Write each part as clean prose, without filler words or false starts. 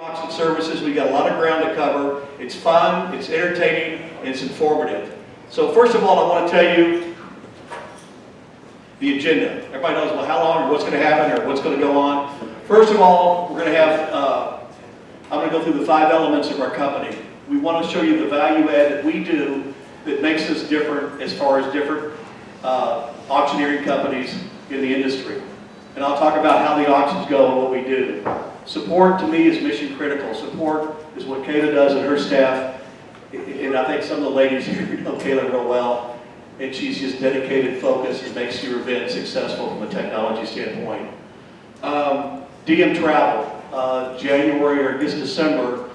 Auction services, we got a lot of ground to cover. It's fun, it's entertaining, and it's informative. So first of all, I want to tell you the agenda. Everybody knows, well, how long or what's going to happen or what's going to go on. First of all, we're going to have, I'm going to go through the 5 elements of our company. We want to show you the value add that we do that makes us different as far as different auctioneering companies in the industry. And I'll talk about how the auctions go and what we do. Support to me is mission critical. Support is what Kayla does and her staff. And I think some of the ladies here know Kayla real well. And she's just dedicated, focused, and makes your event successful from a technology standpoint. DM travel, January or this December,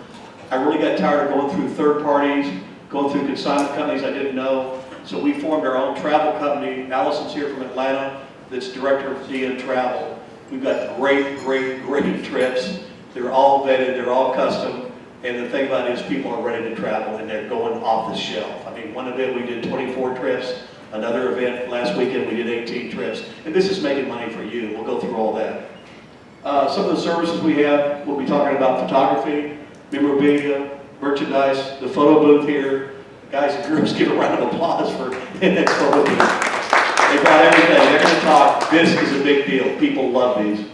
I really got tired of going through third parties, going through consignment companies I didn't know. So we formed our own travel company. Allison's here from Atlanta, that's director of DM travel. We've got great trips. They're all vetted, they're all custom. And the thing about it is people are ready to travel and they're going off the shelf. I mean, one event we did 24 trips. Another event last weekend we did 18 trips. And this is making money for you. We'll go through all that. Some of the services we have, we'll be talking about photography, memorabilia, merchandise, the photo booth here. Guys and girls, give a round of applause for the next photo booth. They brought everything. They're going to talk. This is a big deal. People love these.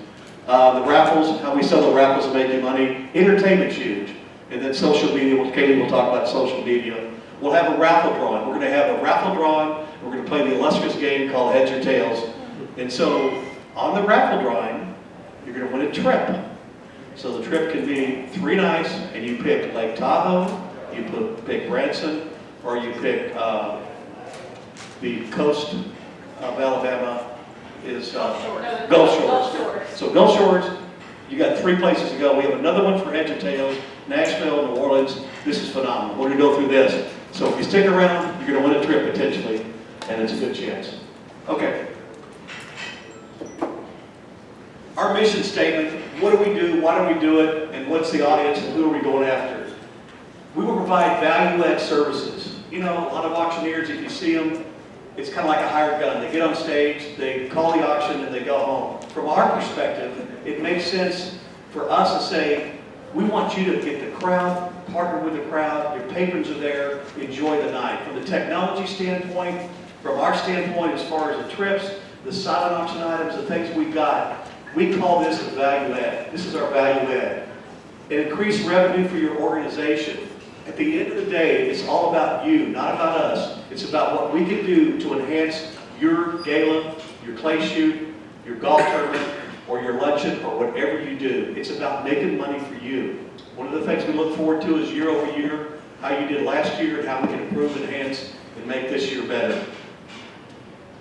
The raffles, how we sell the raffles and make you money. Entertainment's huge. And then social media. Katie will talk about social media. We'll have a raffle drawing. We're going to have a raffle drawing. We're going to play the illustrious game called Heads or Tails. And so on the raffle drawing, you're going to win a trip. So the trip can be 3 nights, and you pick Lake Tahoe, you pick Branson, or you pick the coast of Alabama is Gulf Shores. So Gulf Shores, you got 3 places to go. We have another one for Heads or Tails, Nashville, New Orleans. This is phenomenal. We're going to go through this. So if you stick around, you're going to win a trip potentially, and it's a good chance. Okay. Our mission statement, what do we do, why do we do it, and what's the audience, and who are we going after? We will provide value-add services. You know, a lot of auctioneers, if you see them, it's kind of like a hired gun. They get on stage, they call the auction, and they go home. From our perspective, it makes sense for us to say, we want you to get the crowd, partner with the crowd, your patrons are there, enjoy the night. From the technology standpoint, from our standpoint as far as the trips, the silent auction items, the things we've got, we call this a value add. This is our value add. It increased revenue for your organization. At the end of the day, it's all about you, not about us. It's about what we can do to enhance your gala, your clay shoot, your golf tournament, or your luncheon, or whatever you do. It's about making money for you. One of the things we look forward to is year over year, how you did last year and how we can improve, enhance, and make this year better.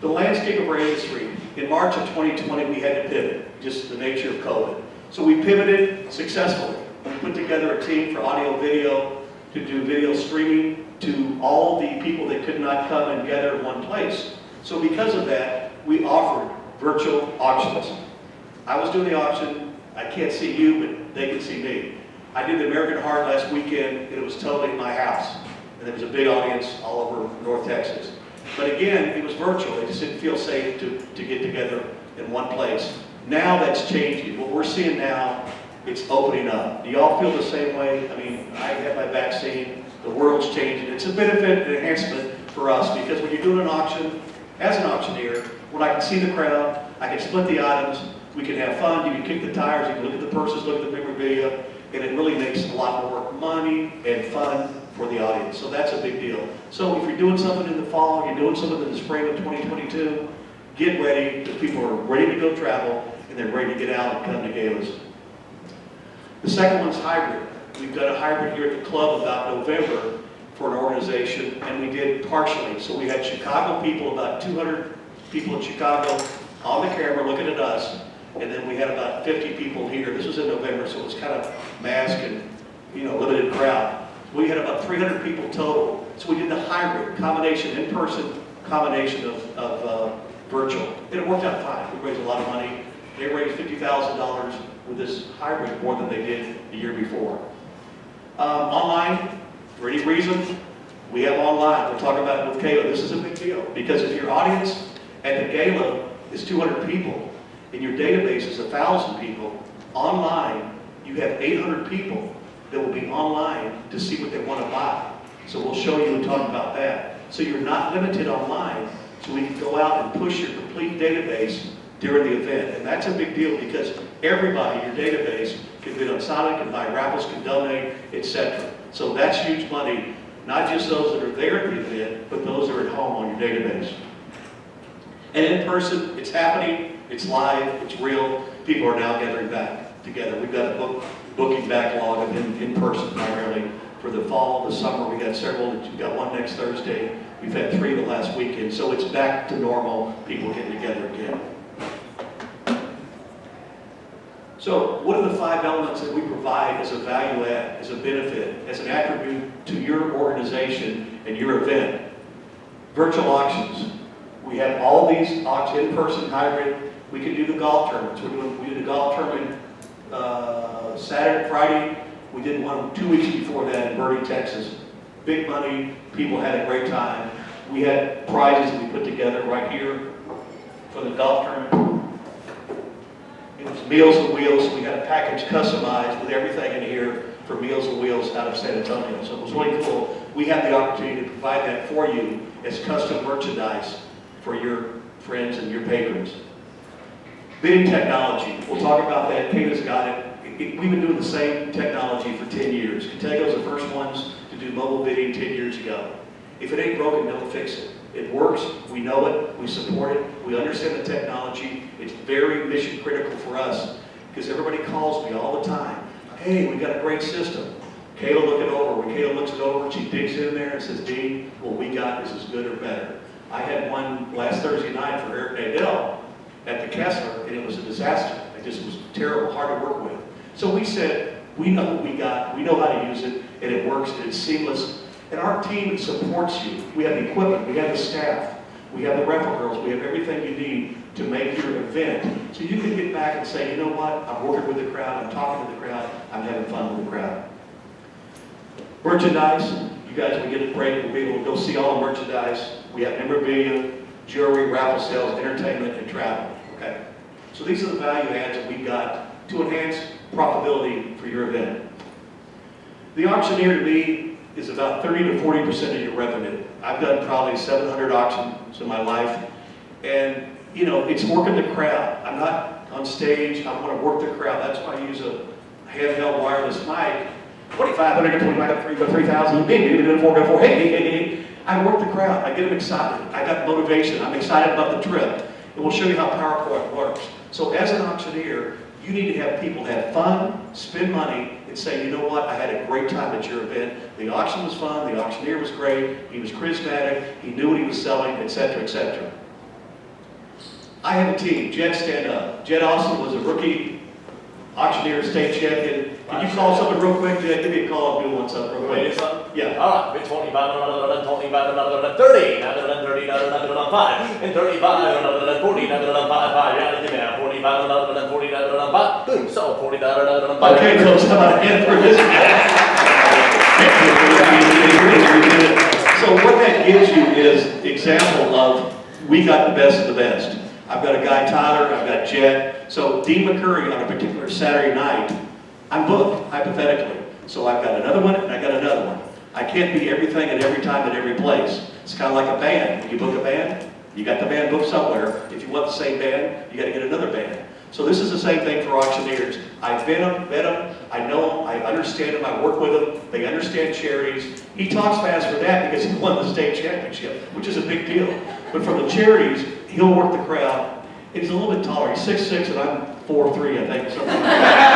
The landscape of our industry. In March of 2020, we had to pivot, just the nature of COVID. So we pivoted successfully. We put together a team for audio video, to do video streaming to all the people that could not come and gather in one place. So because of that, we offered virtual auctions. I was doing the auction. I can't see you, but they can see me. I did the American Heart last weekend, and it was totally in my house. And there was a big audience all over North Texas. But again, it was virtual. It just didn't feel safe to get together in one place. Now that's changing. What we're seeing now, it's opening up. Do y'all feel the same way? I mean, I had my vaccine. The world's changing. It's a benefit and enhancement for us because when you're doing an auction, as an auctioneer, when I can see the crowd, I can split the items, we can have fun, you can kick the tires, you can look at the purses, look at the memorabilia, and it really makes a lot more money and fun for the audience. So that's a big deal. So if you're doing something in the fall, you're doing something in the spring of 2022, get ready because people are ready to go travel and they're ready to get out and come to galas. The second one's hybrid. We've done a hybrid here at the club about November for an organization, and we did partially. So we had Chicago people, about 200 people in Chicago on the camera looking at us, and then we had about 50 people here. This was in November, so it was kind of mask and limited crowd. We had about 300 people total. So we did the hybrid combination, in-person combination of virtual, and it worked out fine. We raised a lot of money. They raised $50,000 with this hybrid more than they did the year before. Online, for any reason, we have online. We'll talk about it with Kayla. This is a big deal because if your audience at the gala is 200 people and your database is 1,000 people, online you you have 800 people that will be online to see what they want to buy. So we'll show you and talk about that. So you're not limited online, so we can go out and push your complete database during the event. And that's a big deal because everybody in your database can bid on Sonic, can buy raffles, can donate, etc. So that's huge money, not just those that are there at the event, but those that are at home on your database. And in person, it's happening, it's live, it's real. People are now gathering back together. We've got a booking backlog of in person primarily for the fall, the summer. We got several. We've got one next Thursday. We've had 3 the last weekend. So it's back to normal, people getting together again. So what are the 5 elements that we provide as a value add, as a benefit, as an attribute to your organization and your event? Virtual auctions. We have all these auctions, in-person, hybrid. We can do the golf tournaments. We did a golf tournament Saturday, Friday. We did one 2 weeks before that in Bertie, Texas. Big money. People had a great time. We had prizes that we put together right here for the golf tournament. It was Meals on Wheels. We had a package customized with everything in here for Meals on Wheels out of San Antonio. So it was really cool. We had the opportunity to provide that for you as custom merchandise for your friends and your patrons. Bidding technology. We'll talk about that. Kata's got it. We've been doing the same technology for 10 years. Contego's the first ones to do mobile bidding 10 years ago. If it ain't broken, don't fix it. It works, we know it, we support it, we understand the technology. It's very mission critical for us because everybody calls me all the time. Hey, we got a great system. Kayla look it over. When Kayla looks it over, she digs in there and says, Dean, what we got is as good or better. I had one last Thursday night for Eric Nadell at the Kessler, and it was a disaster. It just was terrible, hard to work with. So we said, we know what we got, we know how to use it, and it works, and it's seamless. And our team supports you. We have the equipment, we have the staff, we have the raffle girls, we have everything you need to make your event. So you can get back and say, you know what, I'm working with the crowd, I'm talking to the crowd, I'm having fun with the crowd. Merchandise, you guys, when we get a break, we'll be able to go see all the merchandise. We have memorabilia, jewelry, raffle sales, entertainment, and travel. Okay? So these are the value adds that we've got to enhance profitability for your event. The auctioneer to me is about 30 to 40% of your revenue. I've done probably 700 auctions in my life, and you know, it's working the crowd. I'm not on stage, I want to work the crowd. That's why I use a handheld wireless mic. 2,500, 2,500, 3,000, maybe 4, hey. I work the crowd, I get them excited. I got motivation, I'm excited about the trip. And we'll show you how PowerPoint works. So as an auctioneer, you need to have people have fun, spend money, and say, you know what, I had a great time at your event. The auction was fun, the auctioneer was great, he was charismatic, he knew what he was selling, etc., etc. I have a team. Jed, stand up. Jed Austin was a rookie auctioneer state champion. Can you call something real quick, Jed? Give me a call and do one something real quick. Yeah. All right, 25, 30, 5, and 35, 40, 5, yeah, give me a 45, 40, 5, boom, so 40, 5. Okay, folks, how about a hand for this guy? So what that gives you is example of we got the best of the best. I've got a guy, Tyler, I've got Jed. So Dean McCurry on a particular Saturday night, I'm booked, hypothetically. So I've got another one and I got another one. I can't be everything at every time at every place. It's kind of like a band. When you book a band, you got the band booked somewhere. If you want the same band, you got to get another band. So this is the same thing for auctioneers. I've met them, I know them, I understand them, I work with them, they understand charities. He talks fast for that because he won the state championship, which is a big deal. But for the charities, he'll work the crowd. He's a little bit taller. He's 6'6", and I'm 4'3", I think, something like that.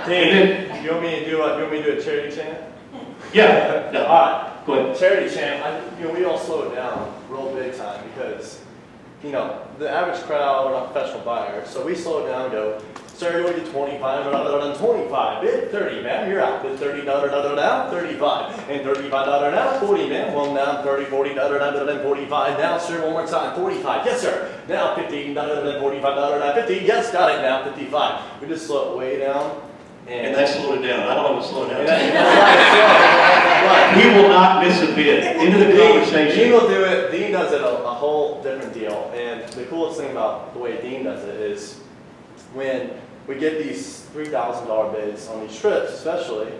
Dave, you want me to do a charity chant? Yeah. No. All right. Go ahead. Charity chant. We all slow it down real big time because, the average crowd are not professional buyers, so we slow it down and go, sir, you want to get 25, 25, bid 30, ma'am, you're out. Bid 30, now, 35, and 35, now, 40, ma'am, well, now, 30, 40, 45, now, sir, one more time, 45, yes, sir, now, 50, 45, 50, yes, got it, now, 55. We just slow it way down. And that slowed it down. I don't know what slowed it down. Right. He will not miss a bid. Into the conversation. Dean will do it. Dean does it a whole different deal. And the coolest thing about the way Dean does it is when we get these $3,000 bids on these trips, especially,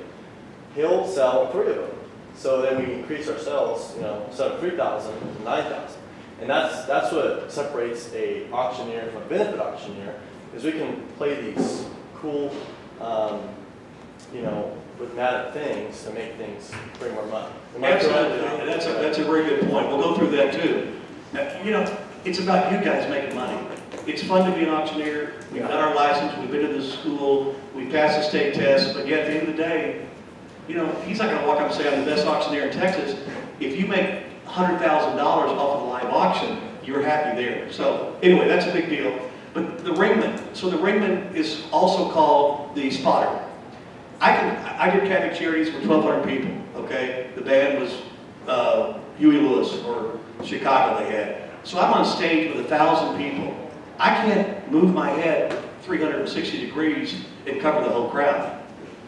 he'll sell 3 of them. So then we increase our sales, instead of 3,000 to 9,000. And that's what separates a auctioneer from a benefit auctioneer, is we can play these cool, rhythmic things to make things bring more money. Absolutely, and that's a very good point. We'll go through that too. It's about you guys making money. It's fun to be an auctioneer. We've got our license, we've been to the school, we passed the state test, but yet at the end of the day, he's not going to walk up and say, I'm the best auctioneer in Texas. If you make $100,000 off of a live auction, you're happy there. So anyway, that's a big deal. But the ringman, so the ringman is also called the spotter. I did Catholic Charities for 1,200 people, okay? The band was Huey Lewis or Chicago they had. So I'm on stage with 1,000 people. I can't move my head 360 degrees and cover the whole crowd.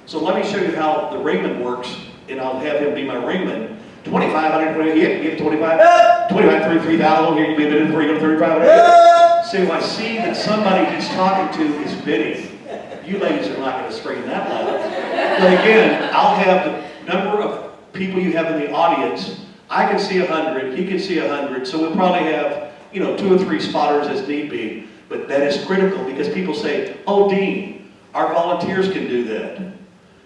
So let me show you how the ringman works, and I'll have him be my ringman. 2,500, yeah, give 25, 25, 3,000, here you be a bid, 3,500. So I see that somebody he's talking to is bidding. You ladies are not going to scream that loud. But again, I'll have the number of people you have in the audience. I can see 100, he can see 100, so we'll probably have, 2 or 3 spotters as need be. But that is critical because people say, oh, Dean, our volunteers can do that.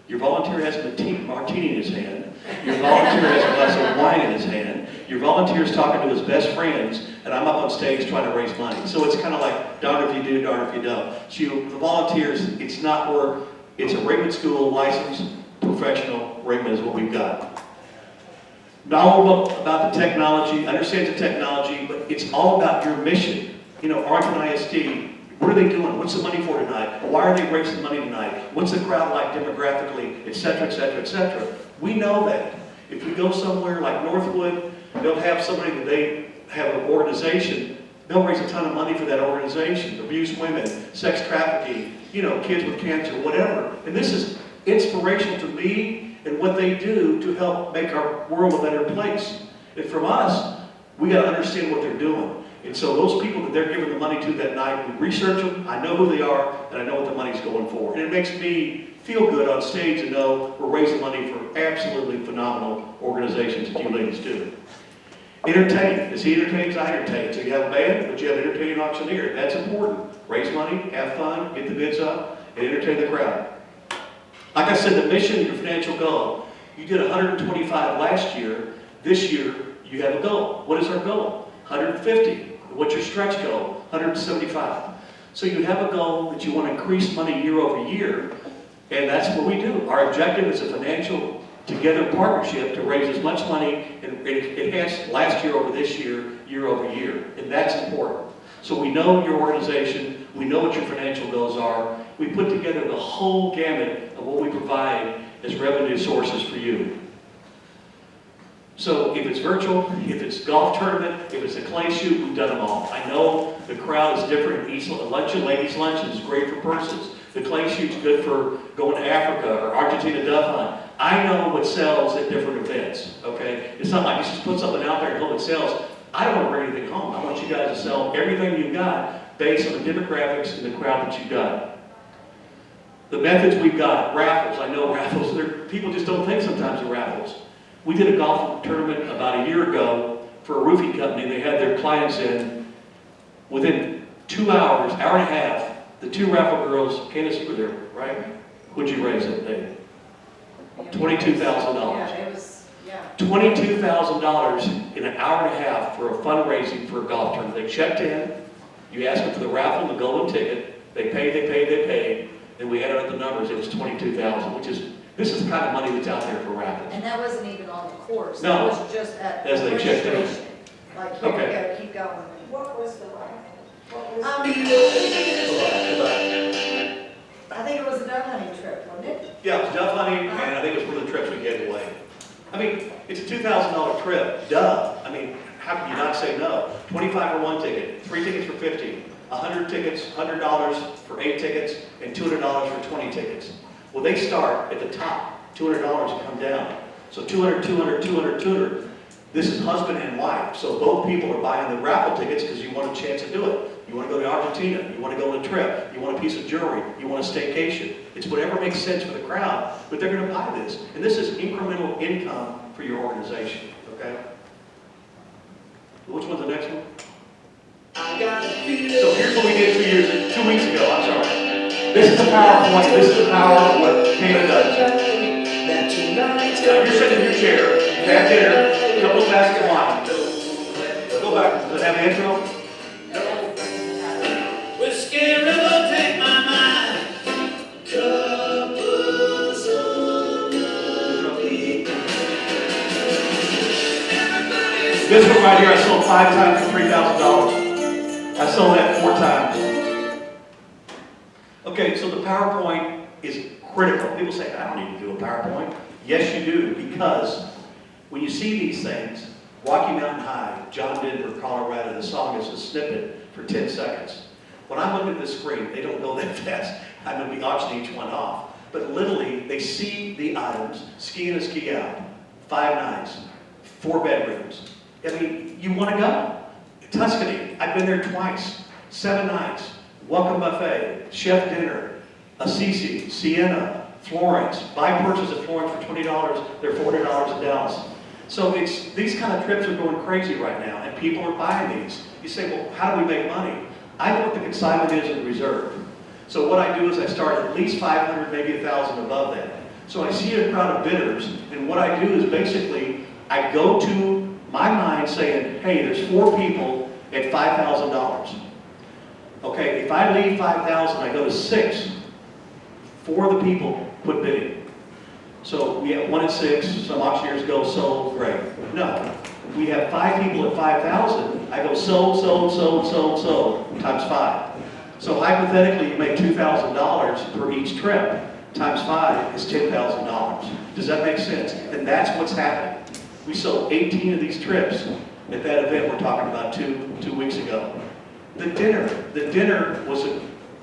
Your volunteer has a martini in his hand. Your volunteer has a glass of wine in his hand. Your volunteer is talking to his best friends, and I'm up on stage trying to raise money. So it's kind of like, darn if you do, darn if you don't. So the volunteers, it's not work. It's a ringman school, licensed, professional ringman is what we've got. Knowledgeable about the technology, understands the technology, but it's all about your mission. Arlington ISD, what are they doing? What's the money for tonight? Why are they raising money tonight? What's the crowd like demographically, et cetera, et cetera, et cetera. We know that. If we go somewhere like Northwood, they'll have somebody that they have an organization, they'll raise a ton of money for that organization. Abused women, sex trafficking, kids with cancer, whatever. And this is inspirational to me and what they do to help make our world a better place. And from us, we got to understand what they're doing. And so those people that they're giving the money to that night, we research them, I know who they are, and I know what the money's going for. And it makes me feel good on stage to know we're raising money for absolutely phenomenal organizations that you ladies do. Entertain. As he entertains, I entertain. So you have a band, but you have an entertaining auctioneer. That's important. Raise money, have fun, get the bids up, and entertain the crowd. Like I said, the mission, your financial goal. You did 125 last year. This year, you have a goal. What is our goal? 150. What's your stretch goal? 175. So you have a goal that you want to increase money year over year, and that's what we do. Our objective is a financial together partnership to raise as much money and enhance last year over this year, year over year, and that's important. So we know your organization, we know what your financial goals are, we put together the whole gamut of what we provide as revenue sources for you. So if it's virtual, if it's golf tournament, if it's a clay shoot, we've done them all. I know the crowd is different. Luncheon, ladies' luncheon is great for purses. The clay shoot's good for going to Africa or Argentina dove hunt. I know what sells at different events, okay? It's not like you just put something out there and hope it sells. I don't want to bring anything home. I want you guys to sell everything you've got based on the demographics and the crowd that you've got. The methods we've got, raffles. I know raffles, people just don't think sometimes of raffles. We did a golf tournament about a year ago for a roofing company. They had their clients in. Within 2 hours, hour and a half, the 2 raffle girls, Candace, you were there, right? What'd you raise that day? $22,000. Yeah, it was, yeah. $22,000 in an hour and a half for a fundraising for a golf tournament. They checked in, you asked them for the raffle and the golden ticket, they paid, and we added up the numbers, it was $22,000, which is, this is the kind of money that's out there for raffles. And that wasn't even on the course. No. It was just at As they checked in. registration. Like, here Okay. you go, keep going. What was the raffle? What was I think it was a dove hunting trip, wasn't it? Yeah, it was dove hunting, and I think it was one of the trips we gave away. I mean, it's a $2,000 trip, duh. I mean, how can you not say no? 25 for one ticket, 3 tickets for 50, 100 tickets, $100 for 8 tickets, and $200 for 20 tickets. Well, they start at the top, $200 and come down. So 200, 200, 200, 200. This is husband and wife, so both people are buying the raffle tickets because you want a chance to do it. You want to go to Argentina, you want to go on a trip, you want a piece of jewelry, you want a staycation. It's whatever makes sense for the crowd, but they're going to buy this. And this is incremental income for your organization, okay? Which one's the next one? So here's what we did 2 weeks ago, I'm sorry. This is the PowerPoint, this is the power of what Kayla does. Now you're sitting in your chair, you've had dinner, a couple of glasses of wine. Go back, does it have an intro? Whiskey River, take my mind. Couples This one right here I sold 5 times for $3,000. I sold that 4 times. Okay, so the PowerPoint is critical. People say, I don't need to do a PowerPoint. Yes, you do, because when you see these things, Rocky Mountain High, John Denver, Colorado, the song is a snippet for 10 seconds. When I look at the screen, they don't go that fast. I'm going to be auctioning each one off. But literally, they see the items, ski in and ski out, 5 nights, 4 bedrooms. I mean, you want to go. Tuscany, I've been there twice, 7 nights, welcome buffet, chef dinner, Assisi, Siena, Florence. Buy purchase at Florence for $20, they're $40 in Dallas. So these kind of trips are going crazy right now, and people are buying these. You say, well, how do we make money? I know what the consignment is in reserve. So what I do is I start at least 500, maybe 1,000 above that. So I see a crowd of bidders, and what I do is basically, I go to my mind saying, hey, there's 4 people at $5,000. Okay, if I leave 5,000, I go to 6. 4 of the people quit bidding. So we have 1 at 6, some auctioneers go sold, great. No, we have 5 people at 5,000, I go sold, times 5. So hypothetically, you make $2,000 per each trip, times 5 is $10,000. Does that make sense? And that's what's happening. We sold 18 of these trips at that event we're talking about two weeks ago. The dinner was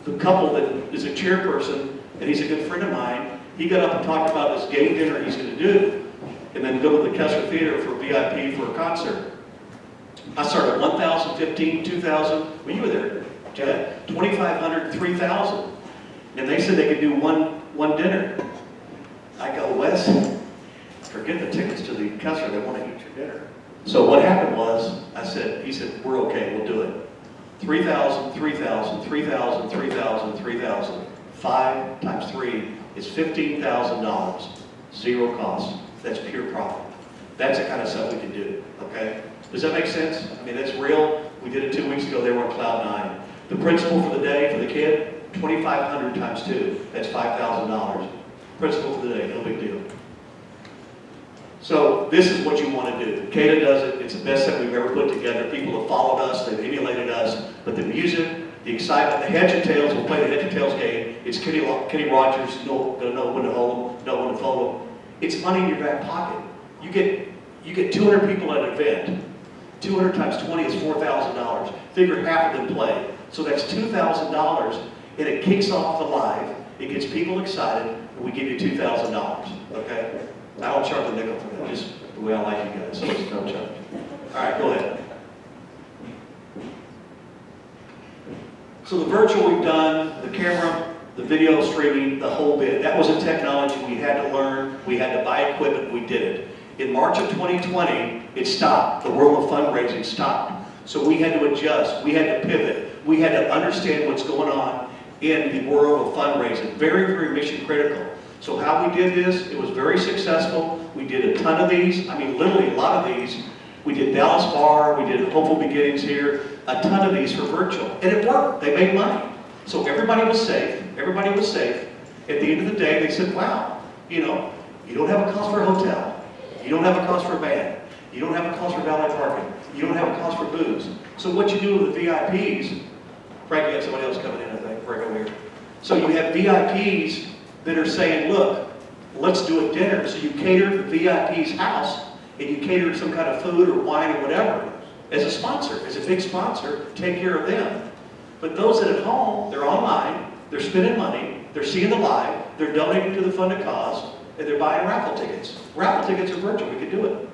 the couple that is a chairperson, and he's a good friend of mine. He got up and talked about this game dinner he's going to do, and then go to the Kessler Theater for VIP for a concert. I started at 1,000, 15, 2,000. Well, you were there, Jed. 2,500, 3,000. And they said they could do one dinner. I go, Wes, forget the tickets to the Kessler. They want to eat your dinner. So what happened was, he said, we're okay, we'll do it. 3,000, 3,000, 3,000, 3,000, 3,000. 5 times 3 is $15,000. 0 cost. That's pure profit. That's the kind of stuff we can do, okay? Does that make sense? I mean, that's real. We did it 2 weeks ago. They were on cloud 9. The principal for the day, for the kid, 2,500 times 2. That's $5,000. Principal for the day, no big deal. So this is what you want to do. Kata does it. It's the best thing we've ever put together. People have followed us. They've emulated us. But the music, the excitement, the heads and tails, we'll play the heads and tails game. It's Kenny Rogers, gonna know when to hold them, know when to fold them. It's money in your back pocket. You get 200 people at an event. 200 times 20 is $4,000. Figure half of them play. So that's $2,000, and it kicks off the live. It gets people excited, and we give you $2,000, okay? I don't charge a nickel for that, just the way I like you guys, so it's no charge. All right, go ahead. So the virtual we've done, the camera, the video streaming, the whole bit. That was a technology we had to learn. We had to buy equipment. We did it. In March of 2020, it stopped. The world of fundraising stopped. So we had to adjust. We had to pivot. We had to understand what's going on in the world of fundraising. Very, very mission critical. So how we did this, it was very successful. We did a ton of these. I mean, literally a lot of these. We did Dallas Bar. We did Hopeful Beginnings here. A ton of these for virtual. And it worked. They made money. So everybody was safe. Everybody was safe. At the end of the day, they said, wow, you know, you don't have a cost for a hotel. You don't have a cost for a band. You don't have a cost for valet parking. You don't have a cost for booze. So what you do with the VIPs, Frank, you got somebody else coming in, I think, Frank over here. So you have VIPs that are saying, look, let's do a dinner. So you cater the VIP's house, and you cater some kind of food or wine or whatever as a sponsor, as a big sponsor, take care of them. But those that at home, they're online, they're spending money, they're seeing the live, they're donating to the funded cause, and they're buying raffle tickets. Raffle tickets are virtual, we could do it.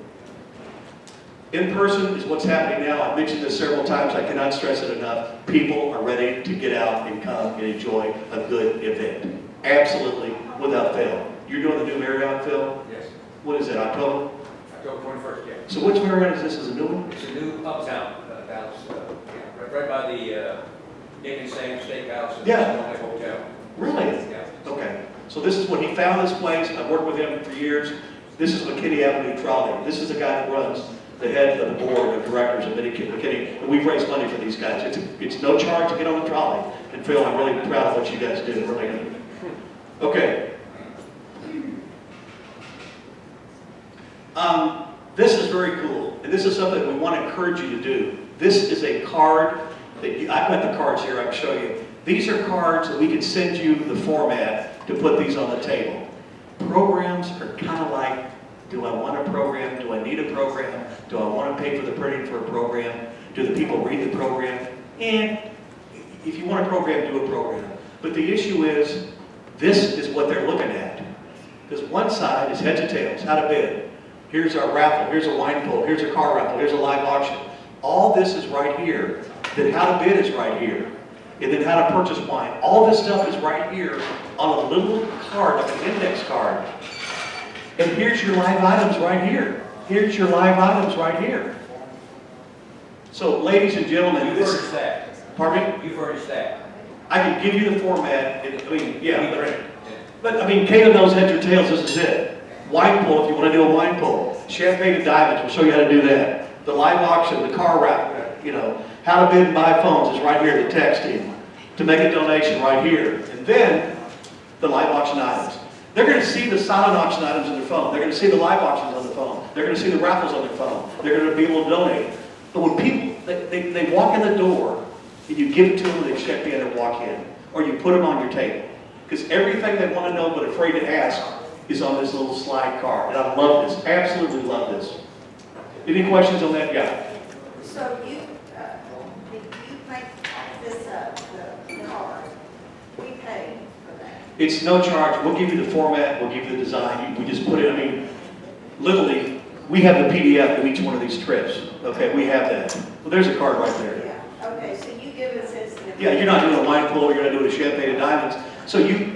In person is what's happening now. I've mentioned this several times. I cannot stress it enough. People are ready to get out and come and enjoy a good event. Absolutely, without fail. You're doing the new Marriott, Phil? Yes, What is it, October? October 21st, yeah. So which Marriott is this? Is a new one? It's a new uptown, Dallas, yeah, right by the Nick and Sam Steakhouse and Yeah. Swan Lake Hotel. Really? Yeah. Okay. So this is when he found this place. I've worked with him for years. This is McKinney Avenue Trolley. This is the guy that runs the head of the board of directors of McKinney. And we've raised money for these guys. It's no charge to get on the trolley. And Phil, I'm really proud of what you guys do. Really. Okay. This is very cool, and this is something we want to encourage you to do. This is a card that I've got the cards here. I can show you. These are cards that we can send you the format to put these on the table. Programs are kind of like, do I want a program? Do I need a program? Do I want to pay for the printing for a program? Do the people read the program? And if you want a program, do a program. But the issue is, this is what they're looking at. Because one side is heads or tails, how to bid. Here's our raffle, here's a wine pull, here's a car raffle, here's a live auction. All this is right here. Then how to bid is right here. And then how to purchase wine. All this stuff is right here on a little card, like an index card. And here's your live items right here. Here's your live items right here. So ladies and gentlemen, You've furnished that. Pardon me? You furnished that. I can give you the format, yeah. Yeah. But Kayla knows heads or tails, this is it. Wine pull, if you want to do a wine pull. Champagne and diamonds, we'll show you how to do that. The live auction, the car raffle, how to bid and buy phones is right here, the texting. To make a donation right here. And then, the live auction items. They're going to see the silent auction items on their phone. They're going to see the live auctions on their phone. They're going to see the raffles on their phone. They're going to be able to donate. But when people, they walk in the door, and you give it to them, and they check in and walk in. Or you put them on your table. Because everything they want to know but afraid to ask is on this little slide card. And I love this, absolutely love this. Any questions on that? Yeah. So you make this up, the card, we pay for that. It's no charge. We'll give you the format, we'll give you the design. We just put it, literally, we have the PDF of each one of these trips. Okay, we have that. Well, there's a card right there. Yeah, okay, so you give us this. Yeah, you're not doing a wine pull, you're not doing a champagne and diamonds. So you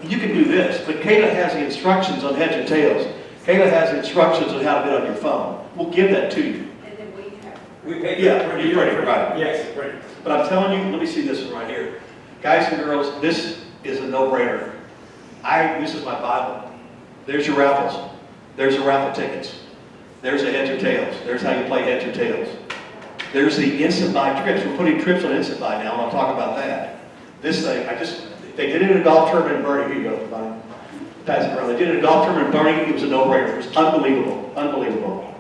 can do this, but Kayla has the instructions on heads or tails. Kayla has the instructions on how to bid on your phone. We'll give that to you. And then we have. We paid for Yeah, the you're ready, right. Yes, ready. But I'm telling you, let me see this one right here. Guys and girls, this is a no-brainer. This is my Bible. There's your raffles. There's the raffle tickets. There's the heads or tails. There's how you play heads or tails. There's the instant buy trips. We're putting trips on instant buy now, and I'll talk about that. This thing, they did it in a golf tournament in Bernie. Here you go, buddy. Pass it around. They did it in a golf tournament in Bernie. It was a no-brainer. It was unbelievable. Unbelievable.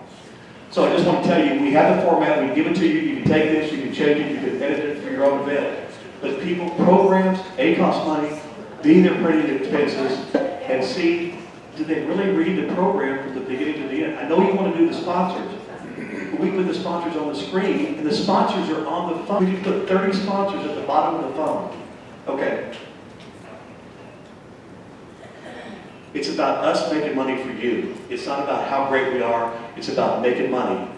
So I just want to tell you, we have the format. We give it to you. You can take this. You can change it. You can edit it for your own event. But people, programs, A, cost money. B, their printing expenses. And C, do they really read the program from the beginning to the end? I know you want to do the sponsors. But we put the sponsors on the screen, and the sponsors are on the phone. We can put 30 sponsors at the bottom of the phone. Okay. It's about us making money for you. It's not about how great we are. It's about making money.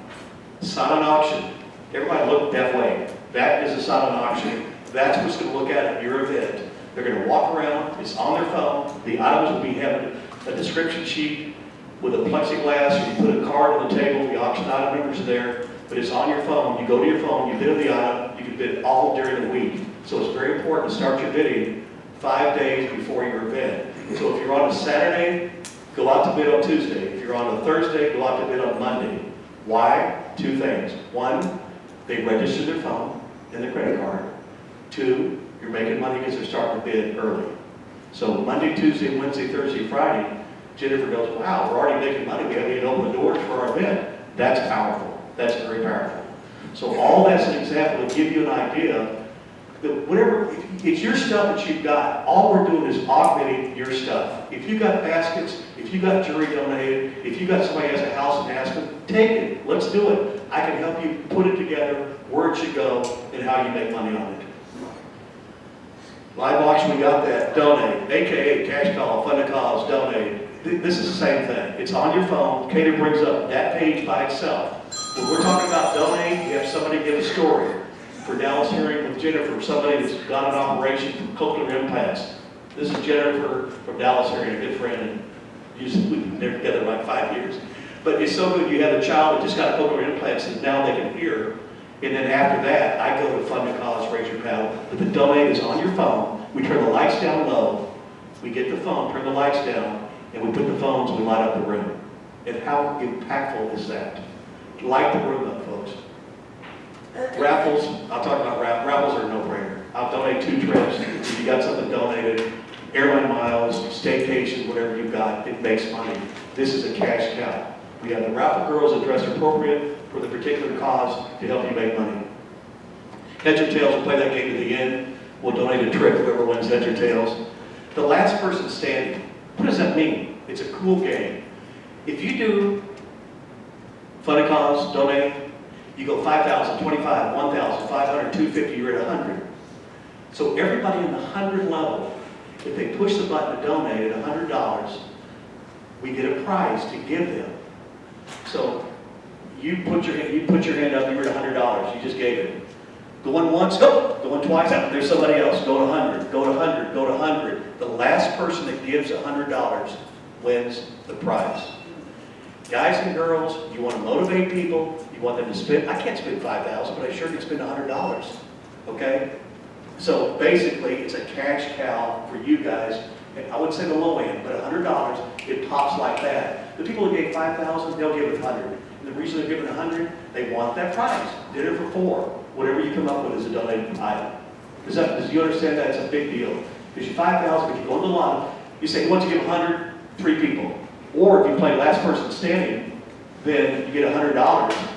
Silent auction. Everybody look that way. That is a silent auction. That's what's going to look at your event. They're going to walk around. It's on their phone. The items will be having a description sheet with a plexiglass. You put a card on the table. The auction item numbers are there. But it's on your phone. You go to your phone. You bid on the item. You can bid all during the week. So it's very important to start your bidding 5 days before your event. So if you're on a Saturday, go out to bid on Tuesday. If you're on a Thursday, go out to bid on Monday. Why? 2 things. 1, they register their phone and their credit card. 2, you're making money because they're starting to bid early. So Monday, Tuesday, Wednesday, Thursday, Friday, Jennifer goes, wow, we're already making money. We haven't even opened the doors for our event. That's powerful. That's very powerful. So all that's an example to give you an idea that whatever, it's your stuff that you've got. All we're doing is augmenting your stuff. If you got baskets, if you got jewelry donated, if you got somebody who has a house in Aspen, take it. Let's do it. I can help you put it together, where it should go, and how you make money on it. Live auction, we got that. Donate, AKA cash call, fund a cause, donate. This is the same thing. It's on your phone. Cater brings up that page by itself. When we're talking about donate, you have somebody give a story. For Dallas Hearing with Jennifer, somebody that's got an operation for cochlear implants. This is Jennifer from Dallas Hearing, a good friend, and we've been together like 5 years. But it's so good. You have a child that just got cochlear implants and now they can hear. And then after that, I go to Fund a Cause, raise your paddle. But the donate is on your phone. We turn the lights down low. We get the phone, turn the lights down, and we put the phones, we light up the room. And how impactful is that? Light the room up, folks. Raffles, I'll talk about raffles are a no-brainer. I'll donate 2 trips. If you got something donated, airline miles, staycation, whatever you've got, it makes money. This is a cash cow. We have the raffle girls that dress appropriate for the particular cause to help you make money. Heads or tails, we'll play that game to the end. We'll donate a trip, whoever wins heads or tails. The last person standing, what does that mean? It's a cool game. If you do fund a cause, donate, you go 5,000, 25, 1,000, 500, 250, you're at 100. So everybody in the 100 level, if they push the button to donate at $100, we get a prize to give them. So you put your hand up, you were at $100, you just gave it. Going once, go. Going twice, there's somebody else. Go to 100, go to 100, go to 100. The last person that gives $100 wins the prize. Guys and girls, you want to motivate people, you want them to spend, I can't spend $5,000, but I sure can spend $100, okay? So basically, it's a cash cow for you guys. And I wouldn't say the low end, but $100, it pops like that. The people who gave $5,000, they'll give it 100. And the reason they're giving 100, they want that prize. Dinner for 4, whatever you come up with is a donated item. Does you understand that? It's a big deal. Because you 5,000, but you go to the lotto, you say, once you give 100, 3 people. Or if you play last person standing, then you get $100,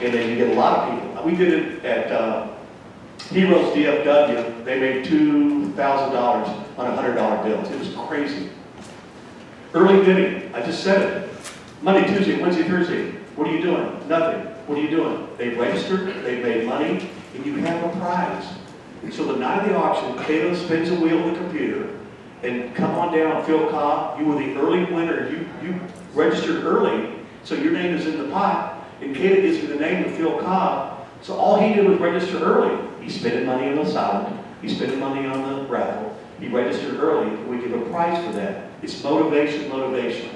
and then you get a lot of people. We did it at Heroes DFW. They made $2,000 on $100 bills. It was crazy. Early bidding, I just said it. Monday, Tuesday, Wednesday, Thursday. What are you doing? Nothing. What are you doing? They registered, they made money, and you have a prize. So the night of the auction, Cato spins a wheel on the computer, and come on down, Phil Cobb, you were the early winner. You registered early, so your name is in the pot, and Cato gives you the name of Phil Cobb. So all he did was register early. He spent money on the silent, he spent money on the raffle, he registered early, and we give a prize for that. It's motivation, motivation.